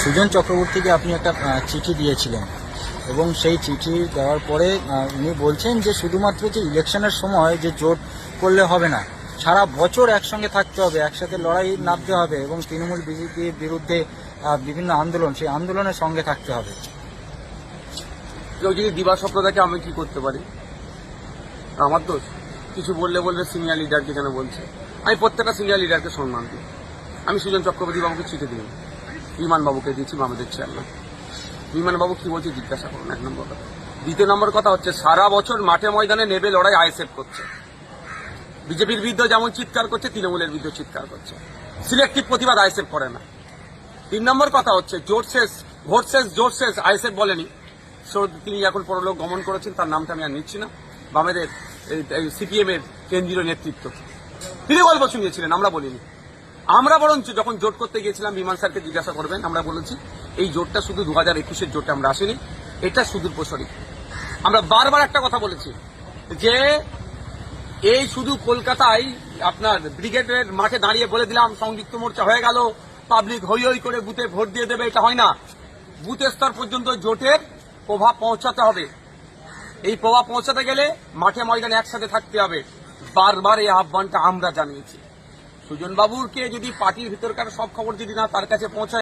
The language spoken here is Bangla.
সুজন চক্রবর্তীকে আপনি একটা চিঠি দিয়েছিলেন এবং সেই চিঠি দেওয়ার পরে উনি বলছেন যে শুধুমাত্র যে ইলেকশনের সময় যে জোট করলে হবে না, সারা বছর একসঙ্গে থাকতে হবে, একসাথে লড়াই নামতে হবে এবং তৃণমূল বিজেপির বিরুদ্ধে বিভিন্ন আন্দোলন, সেই আন্দোলনের সঙ্গে থাকতে হবে। কেউ যদি দিবা স্বপ্ন দেখে আমি কি করতে পারি? আমার দোষ? কিছু বললে সিনিয়র লিডারকে কেন বলছে? আমি প্রত্যেকটা সিনিয়র লিডারকে সম্মান দিই। আমি সুজন চক্রবর্তী বাবুকে চিঠি দিই, বিমান বাবুকে দিয়েছি, আমাদের চেয়ারম্যান। বিমান বাবু কি বলছে জিজ্ঞাসা করুন, 1 নম্বর কথা। 2 নম্বর কথা হচ্ছে সারা বছর মাঠে ময়দানে নেবে লড়াই আইএসএফ করছে, বিজেপির বিরুদ্ধে যেমন চিৎকার করছে তৃণমূলের বিরুদ্ধে চিৎকার করছে, সিলেক্টিভ প্রতিবাদ আইএসএফ করে না। 3 নম্বর কথা হচ্ছে জোট শেষ, ভোট শেষ, জোট শেষ আইএসএফ বলেনি। তিনি এখন পরলোক গমন করেছেন, তার নামটা আমি আর নিচ্ছি না। বামেদের সিপিএম এর কেন্দ্রীয় নেতৃত্ব তিনি গল্প শুনিয়েছিলেন, আমরা বলিনি। আমরা বরঞ্চ যখন জোট করতে গিয়েছিলাম, বিমান স্যারকে জিজ্ঞাসা করবেন, আমরা বলেছি এই জোটটা শুধু 2021-এর জোটে আমরা আসিনি, এটা সুদূর প্রসারী। আমরা বারবার একটা কথা বলেছি যে এই শুধু কলকাতায় আপনার ব্রিগেডের মাঠে দাঁড়িয়ে বলে দিলাম সংযুক্ত মোর্চা হয়ে গেল, পাবলিক হই হই করে বুথে ভোট দিয়ে দেবে, এটা হয় না। বুথ স্তর পর্যন্ত জোটের প্রভাব পৌঁছাতে হবে। এই প্রভাব পৌঁছাতে গেলে মাঠে ময়দানে একসাথে থাকতে হবে। বারবার এই আহ্বানটা আমরা জানিয়েছি। সুজন বাবুকে যদি পার্টির ভিতরকার সব খবর যদি না তার কাছে পৌঁছায়